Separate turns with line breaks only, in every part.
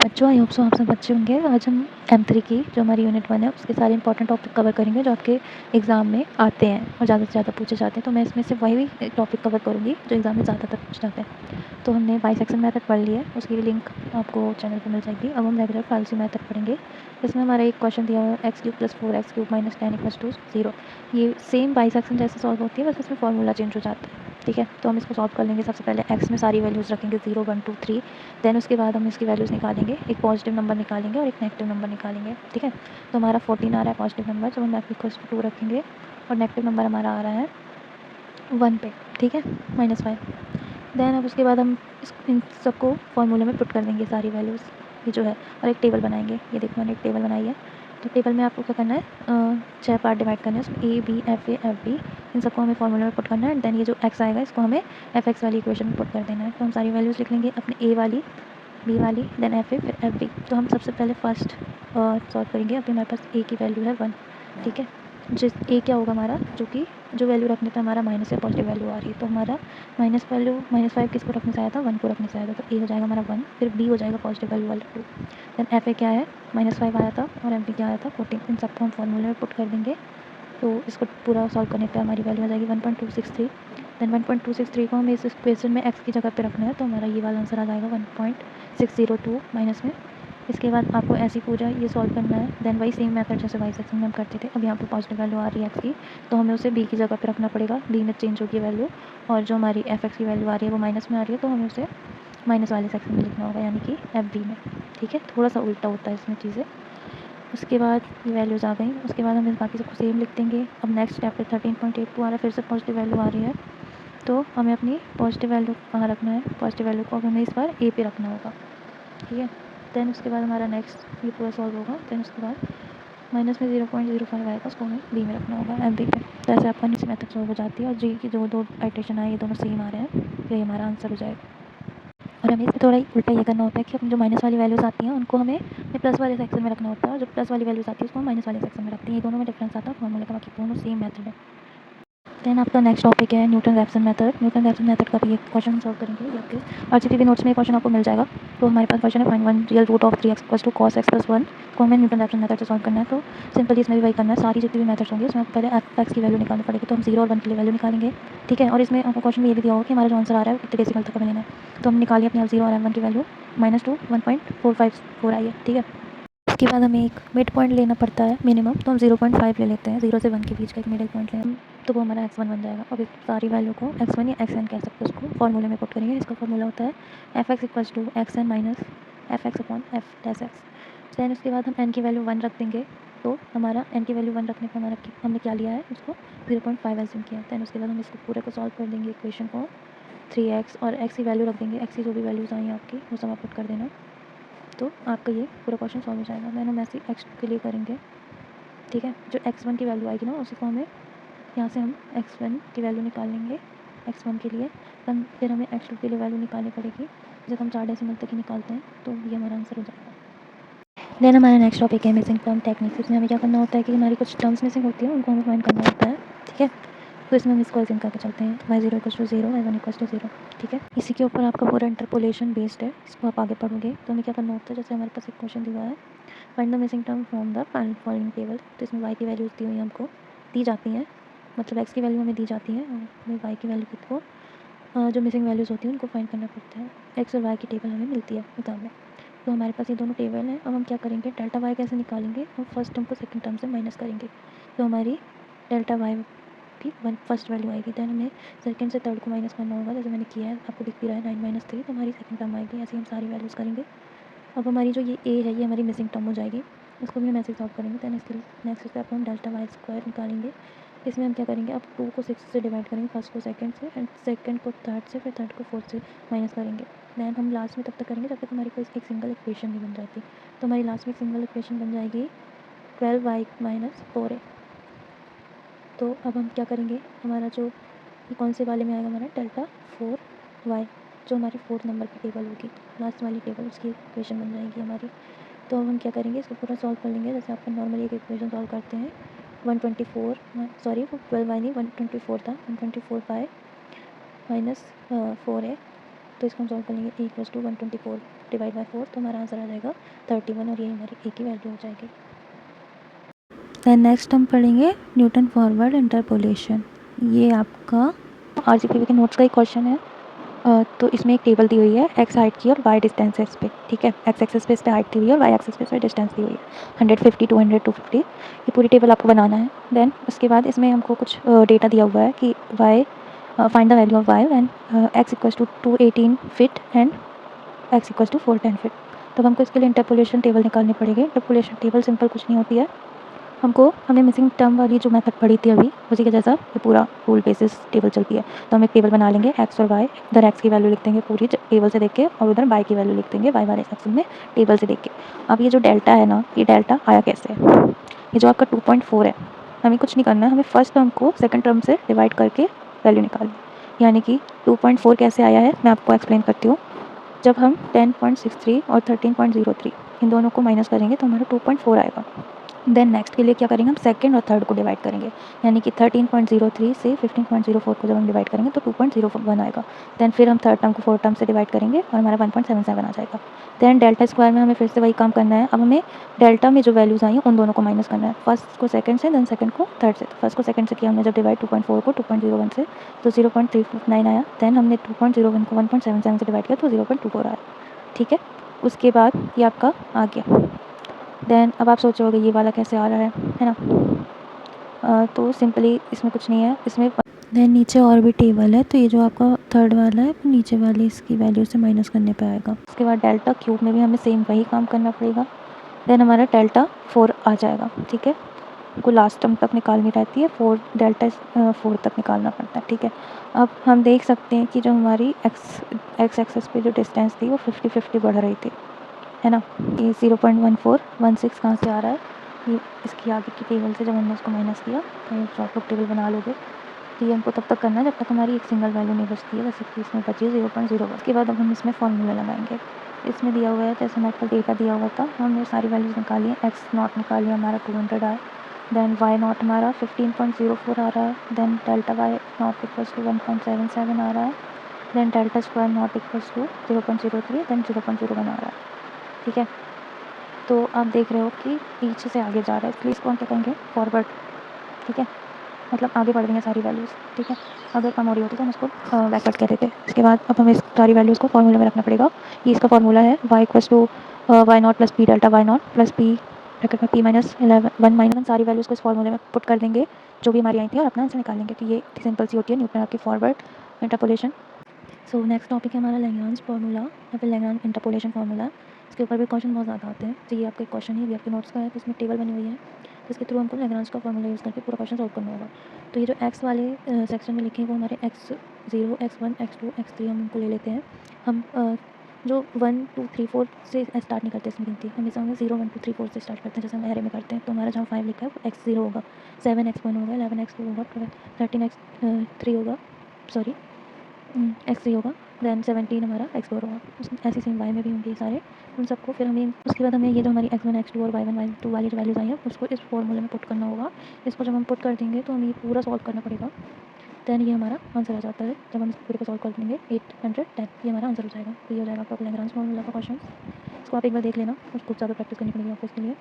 बच्चों I hope so आप सब अच्छे होंगे। आज हम M3 की जो हमारी यूनिट 1 है उसके सारे इंपॉर्टेंट टॉपिक कवर करेंगे जो आपके एग्ज़ाम में आते हैं और ज़्यादा से ज़्यादा पूछे जाते हैं। तो मैं इसमें से वही टॉपिक कवर करूँगी जो एग्ज़ाम में ज़्यादातर पूछे जाते हैं। तो हमने बाइसेक्शन मेथड पढ़ लिया है, उसकी लिंक आपको चैनल पर मिल जाएगी। अब हम रेगुलर फार्सी मेथड पढ़ेंगे। इसमें हमारा एक क्वेश्चन दिया हुआ है x³ + 4x³ - 10 = 0। ये सेम बाइसेक्शन जैसे सॉल्व होती है, बस इसमें फॉर्मूला चेंज हो जाता है। ठीक है, तो हम इसको सॉल्व कर लेंगे। सबसे पहले x में सारी वैल्यूज़ रखेंगे 0, 1, 2, 3। देन उसके बाद हम इसकी वैल्यूज़ निकालेंगे, एक पॉजिटिव नंबर निकालेंगे और एक नेगेटिव नंबर निकालेंगे। ठीक है, तो हमारा 14 आ रहा है पॉजिटिव नंबर, जब हम f = 2 रखेंगे और नेगेटिव नंबर हमारा आ रहा है 1 पे। ठीक है, -5। देन अब उसके बाद हम इन सबको फॉर्मूले में पुट कर देंगे सारी वैल्यूज़, ये जो है, और एक टेबल बनाएंगे। ये देखो मैंने एक टेबल बनाई है। तो टेबल में आपको क्या करना है, 6 पार्ट डिवाइड करने हैं, उसमें A, B, F, A, F, B, इन सबको हमें फॉर्मूले में पुट करना है। देन ये जो x आएगा इसको हमें fx वाली इक्वेशन में पुट कर देना है। तो हम सारी वैल्यूज़ लिख लेंगे, अपने A वाली, B वाली, देन F A, फिर F B। तो हम सबसे पहले फर्स्ट सॉल्व करेंगे। अभी हमारे पास A की वैल्यू है 1। ठीक है, जिस A क्या होगा हमारा, जो वैल्यू रखने पे हमारा माइनस या पॉजिटिव वैल्यू आ रही है। तो हमारा माइनस वैल्यू -5 किसको रखने से आया था, 1 को रखने से आया था। तो A हो जाएगा हमारा 1, फिर B हो जाएगा पॉजिटिव वैल्यू वाला 2। देन F A क्या है, -5 आया था, और F B क्या आया था 14। इन सबको हम फॉर्मूले में पुट कर देंगे। तो इसको पूरा सॉल्व करने पे हमारी वैल्यू आ जाएगी 1.263। देन 1.263 को हमें इस इक्वेशन में x की जगह पे रखना है। तो हमारा ये वाला आंसर आ जाएगा 1.602 माइनस में। इसके बाद आपको ऐसे ही पूरा ये सॉल्व करना है। देन वही सेम मेथड जैसे बाइसेक्शन में हम करते थे। अब यहाँ पे पॉजिटिव वैल्यू आ रही है x की, तो हमें उसे b की जगह पे रखना पड़ेगा। b में चेंज होगी वैल्यू, और जो हमारी fx की वैल्यू आ रही है वो माइनस में आ रही है, तो हमें उसे माइनस वाले सेक्शन में लिखना होगा, यानी कि FB में। ठीक है, थोड़ा सा उल्टा होता है इसमें चीज़ें। उसके बाद ये वैल्यूज़ आ गई। उसके बाद हम इस बाकी सबको सेम लिख देंगे। अब नेक्स्ट स्टेप पे 13.82 आ रहा है, फिर से पॉजिटिव वैल्यू आ रही है। तो हमें अपनी पॉजिटिव वैल्यू कहाँ रखना है, पॉजिटिव वैल्यू को अब हमें इस बार A पे रखना होगा। ठीक है, देन उसके बाद हमारा नेक्स्ट ये पूरा सॉल्व होगा। देन उसके बाद माइनस में 0.05 आएगा, उसको हमें B में रखना होगा, FB पे। तो ऐसे आपका नीचे मेथड सॉल्व हो जाती है। और G की जो दो आइट्रेशन आए, ये दोनों सेम आ रहे हैं, तो ये हमारा आंसर हो जाएगा। और हमें इसमें थोड़ा ही उल्टा ये करना होता है कि अपनी जो माइनस वाली वैल्यूज़ आती हैं उनको हमें प्लस वाले सेक्शन में रखना होता है, और जो प्लस वाली वैल्यूज़ आती है उसको हम माइनस वाले सेक्शन में रखते हैं। ये दोनों में डिफरेंस आता है फॉर्मूले का, बाकी दोनों सेम मेथड है। देन आपका नेक्स्ट टॉपिक है न्यूटन-रैप्सन मेथड। न्यूटन-रैप्सन मेथड का भी एक क्वेश्चन सॉल्व करेंगे। ये आपके RGPV नोट्स में क्वेश्चन आपको मिल जाएगा। तो हमारे पास क्वेश्चन है, find 1 real root of 3x = cos x + 1 को हमें न्यूटन-रैप्सन मेथड से सॉल्व करना है। तो सिंपली इसमें भी वही करना है, सारी जितनी भी मेथड्स होंगी उसमें आपको पहले f(x) की वैल्यू निकालनी पड़ेगी। तो हम 0 और 1 के लिए वैल्यू निकालेंगे। ठीक है, और इसमें आपको क्वेश्चन में ये भी दिया होगा कि हमारा जो आंसर आ रहा है वो कितने डेसिमल तक हमें लेना है। तो हम निकालिए अपने 0 और 1 की वैल्यू, -2 1.454 आई है। ठीक है, उसके बाद हमें एक मिड पॉइंट लेना पड़ता है मिनिमम, तो हम 0.5 ले लेते हैं। 0 से 1 के बीच का एक मिडिल पॉइंट लें, तो वो हमारा x1 बन जाएगा। अब इस सारी वैल्यू को x1 या xn कह सकते हैं, उसको फॉर्मूले में पुट करेंगे। इसका फॉर्मूला होता है fx = xn - fx/f'(x). दैन उसके बाद हम n की वैल्यू 1 रख देंगे। तो हमारा n की वैल्यू 1 रखने पर हमारा हमने क्या लिया है, उसको 0.5 एज्यूम किया। दैन उसके बाद हम इसको पूरे को सॉल्व कर देंगे इक्वेशन को। 3x और x की वैल्यू रख देंगे, x की जो भी वैल्यूज़ आई हैं आपकी वो सब आप पुट कर देना। तो आपका ये पूरा क्वेश्चन सॉल्व हो जाएगा। देन हम ऐसे x2 के लिए करेंगे। ठीक है, जो x1 की वैल्यू आएगी ना, उसी को हमें यहाँ से हम x1 की वैल्यू निकाल लेंगे x1 के लिए। फिर हमें x2 के लिए वैल्यू निकालनी पड़ेगी। जब हम 4 डेसिमल तक ही निकालते हैं तो ये हमारा आंसर हो जाएगा। देन हमारा नेक्स्ट टॉपिक है मिसिंग टर्म टेक्निक्स। इसमें हमें क्या करना होता है कि हमारी कुछ टर्म्स मिसिंग होती हैं, उनको हमें फाइंड करना होता है। ठीक है, तो इसमें हम इसको अज्यूम करके चलते हैं, y0 = 0, y1 = 0। ठीक है, इसी के ऊपर आपका पूरा इंटरपोलेशन बेस्ड है, इसको आप आगे पढ़ोगे। तो हमें क्या करना होता है, जैसे हमारे पास एक क्वेश्चन दिया है, find the missing term from the following table. तो इसमें y की वैल्यूज़ दी हुई हैं, हमको दी जाती हैं, मतलब x की वैल्यू हमें दी जाती है, और हमें y की वैल्यू को जो मिसिंग वैल्यूज़ होती हैं उनको फाइंड करना पड़ता है। x और y की टेबल हमें मिलती है एग्जाम में। तो हमारे पास ये दोनों टेबल हैं। अब हम क्या करेंगे, डेल्टा y कैसे निकालेंगे, हम फर्स्ट टर्म को सेकंड टर्म से माइनस करेंगे। तो हमारी डेल्टा y की फर्स्ट वैल्यू आएगी। दैन हमें सेकंड से थर्ड को माइनस करना होगा, जैसे मैंने किया है, आपको दिख भी रहा है 9 - 3। तो हमारी सेकंड टर्म आएगी। ऐसे ही हम सारी वैल्यूज़ करेंगे। अब हमारी जो ये a है, ये हमारी मिसिंग टर्म हो जाएगी, इसको भी हम ऐसे सॉल्व करेंगे। दैन इसके नेक्स्ट स्टेप हम डेल्टा y² निकालेंगे। इसमें हम क्या करेंगे, अब 2 को 6 से डिवाइड करेंगे, फर्स्ट को सेकंड से, एंड सेकंड को थर्ड से, फिर थर्ड को फोर्थ से माइनस करेंगे। दैन हम लास्ट में तब तक करेंगे जब तक हमारी कोई एक सिंगल इक्वेशन नहीं बन जाती। तो हमारी लास्ट में एक सिंगल इक्वेशन बन जाएगी 12y - 4a। तो अब हम क्या करेंगे, हमारा जो ये कौन से वाले में आएगा, हमारा डेल्टा 4y, जो हमारी 4th नंबर की टेबल होगी, लास्ट वाली टेबल, उसकी इक्वेशन बन जाएगी हमारी। तो अब हम क्या करेंगे, इसको पूरा सॉल्व कर लेंगे जैसे आपका नॉर्मली एक इक्वेशन सॉल्व करते हैं। 124 सॉरी वो 12y नहीं 124 था, 124y - 4a। तो इसको हम सॉल्व कर लेंगे, a = 124 डिवाइड बाय 4, तो हमारा आंसर आ जाएगा 31 और ये हमारी ए की वैल्यू हो जाएगी। दैन नेक्स्ट हम पढ़ेंगे न्यूटन फॉरवर्ड इंटरपोलेशन। ये आपका RGPV के नोट्स का एक क्वेश्चन है। तो इसमें एक टेबल दी हुई है, एक्स हाइट की और वाई डिस्टेंस है इस पर, ठीक है। एक्स एक्सेस पे इस पर हाइट दी हुई है और वाई एक्सेस पे इस पर डिस्टेंस दी हुई है 150, 200, 250। ये पूरी टेबल आपको बनाना है। देन उसके बाद इसमें हमको कुछ डेटा दिया हुआ है कि Y find the value of Y when X equals to 218 feet and X equals to 410 feet. तो हमको इसके लिए इंटरपोलेशन टेबल निकालनी पड़ेगी। इंटरपोलेशन टेबल सिंपल कुछ नहीं होती है, हमने मिसिंग टर्म वाली जो मेथड पढ़ी थी अभी, उसी के जैसा ये पूरा रूल बेसिस टेबल चलती है। तो हम एक टेबल बना लेंगे, एक्स और वाई। इधर एक्स की वैल्यू लिख देंगे पूरी टेबल से देख के, और उधर वाई की वैल्यू लिख देंगे वाई वाले सेक्शन में टेबल से देख के। अब ये जो डेल्टा है ना, ये डेल्टा आया कैसे है? ये जो आपका 2.4 है, हमें कुछ नहीं करना है, हमें फर्स्ट टर्म को सेकंड टर्म से डिवाइड करके वैल्यू निकालनी है। यानी कि 2.4 कैसे आया है मैं आपको एक्सप्लेन करती हूँ। जब हम 10.63 और 13.03 इन दोनों को माइनस करेंगे तो हमारा 2.4 आएगा। देन नेक्स्ट के लिए क्या करेंगे, हम सेकंड और थर्ड को डिवाइड करेंगे। यानी कि 13.03 से 15.04 को जब हम डिवाइड करेंगे तो 2.01 आएगा। देन फिर हम थर्ड टर्म को फोर्थ टर्म से डिवाइड करेंगे और हमारा 1.77 आ जाएगा। देन डेल्टा स्क्वायर में हमें फिर से वही काम करना है। अब हमें डेल्टा में जो वैल्यूज़ आई हैं उन दोनों को माइनस करना है, फर्स्ट को सेकंड से, देन सेकंड को थर्ड से। तो फर्स्ट को सेकंड से किया हमने जब डिवाइड 2.4 को 2.01 से, तो 0.359 आया। देन हमने 2.01 को 1.77 से डिवाइड किया तो 0.24 आया, ठीक है। उसके बाद ये आपका आ गया। देन अब आप सोचोगे ये वाला कैसे आ रहा है ना। तो सिंपली इसमें कुछ नहीं है, इसमें देन नीचे और भी टेबल है। तो ये जो आपका थर्ड वाला है नीचे वाले इसकी वैल्यू से माइनस करने पे आएगा। उसके बाद डेल्टा क्यूब में भी हमें सेम वही काम करना पड़ेगा। देन हमारा डेल्टा 4 आ जाएगा, ठीक है। को लास्ट टर्म तक निकालनी रहती है, 4 डेल्टा 4 तक निकालना पड़ता है, ठीक है। अब हम देख सकते हैं कि जो हमारी एक्स एक्सेस पे जो डिस्टेंस थी वो 50-50 बढ़ रही थी, है ना। ये 0.1416 कहाँ से आ रहा है, ये इसकी आगे की टेबल से जब हमने इसको माइनस किया तो ये शॉर्ट लुक टेबल बना लोगे। तो ये हमको तब तक करना है जब तक हमारी एक सिंगल वैल्यू नहीं बचती है, जैसे कि इसमें बची है 0.01। उसके बाद अब हम इसमें फॉर्मूला लगाएंगे। इसमें दिया हुआ है, जैसे हमारे पास डेटा दिया हुआ था, हमने सारी वैल्यूज़ निकाली है। एक्स नॉट निकाली हमारा 200 आया। देन वाई नॉट हमारा 15.04 आ रहा है। Then delta Y not equals to 1.77 आ रहा है। Then delta square not equals to 0.03, then 0.01 आ रहा है, ठीक है। तो आप देख रहे हो कि पीछे से आगे जा रहा है, इसलिए इसको हम क्या कहेंगे, फॉरवर्ड, ठीक है। मतलब आगे बढ़ रही हैं सारी वैल्यूज़, ठीक है। अगर कम हो रही होती तो हम इसको बैकवर्ड कह देते। इसके बाद अब हमें इस सारी वैल्यूज़ को फॉर्मूले में रखना पड़ेगा। ये इसका फॉर्मूला है, Y equals to Y not plus P delta Y not plus P bracket में पी माइनस 1 सारी वैल्यूज़ को इस फॉर्मूले में पुट कर देंगे जो भी हमारी आई थी और अपना आंसर निकालेंगे। तो ये सिंपल सी होती है न्यूटन की forward interpolation. So next topic है हमारा लैग्रांज फार्मूला या फिर लैग्रांज इंटरपोलेशन फार्मूला। इसके ऊपर भी क्वेश्चन बहुत ज़्यादा आते हैं। तो ये आपका क्वेश्चन ही भी आपके नोट्स का है, तो इसमें टेबल बनी हुई है जिसके थ्रू हमको लैग्रांज का फार्मूला यूज़ करके पूरा क्वेश्चन सॉल्व करना होगा। तो ये जो एक्स वाले सेक्शन में लिखे हैं वो हमारे x0, x1, x2, x3 हम उनको ले लेते हैं। हम जो 1, 2, 3, 4 से स्टार्ट नहीं करते इसमें गिनती, हमेशा हमें 0, 1, 2, 3, 4 से स्टार्ट करते हैं जैसे हम एरे में करते हैं। तो हमारा जहाँ 5 लिखा है वो x0 होगा, 7 x1 होगा, 11 x2 होगा, 13 x3 होगा, सॉरी x3 होगा, देन 17 हमारा x4 होगा। उसमें ऐसे सेम y में भी होंगे सारे, उन सबको फिर हमें उसके बाद हमें ये जो हमारी x1, x2 और y1, y2 वाली जो वैल्यूज़ आई हैं उसको इस फॉर्मूले में पुट करना होगा। इसको जब हम पुट कर देंगे तो हमें ये पूरा सॉल्व करना पड़ेगा। देन ये हमारा आंसर आ जाता है। जब हम इस पूरे को सॉल्व कर देंगे 810, ये हमारा आंसर हो जाएगा। तो ये हो जाएगा आपका लैग्रांज फार्मूला का क्वेश्चन। इसको आप एक बार देख लेना, उसको ज़्यादा प्रैक्टिस करनी पड़ेगी आपको इसके लिए।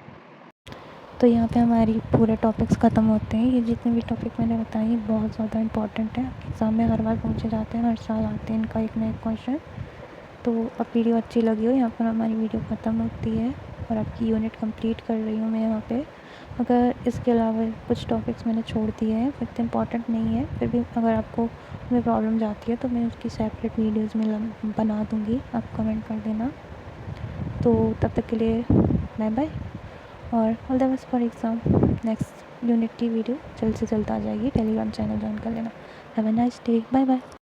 तो यहाँ पे हमारी पूरे टॉपिक्स ख़त्म होते हैं। ये जितने भी टॉपिक मैंने बताए बहुत ज़्यादा इंपॉर्टेंट है, एग्ज़ाम में हर बार पूछे जाते हैं, हर साल आते हैं इनका एक ना एक क्वेश्चन। तो अब वीडियो अच्छी लगी हो, यहाँ पर हमारी वीडियो ख़त्म होती है और आपकी यूनिट कंप्लीट कर रही हूँ मैं यहाँ पे। अगर इसके अलावा कुछ टॉपिक्स मैंने छोड़ दिए हैं, फिर इतने इंपॉर्टेंट नहीं है, फिर भी अगर आपको में प्रॉब्लम जाती है तो मैं उसकी सेपरेट वीडियोज़ में बना दूँगी, आप कमेंट कर देना। तो तब तक के लिए बाय बाय और all the best for exam. Next unit की वीडियो जल्द से जल्द आ जाएगी, टेलीग्राम चैनल ज्वाइन कर लेना। Have a nice day, bye bye.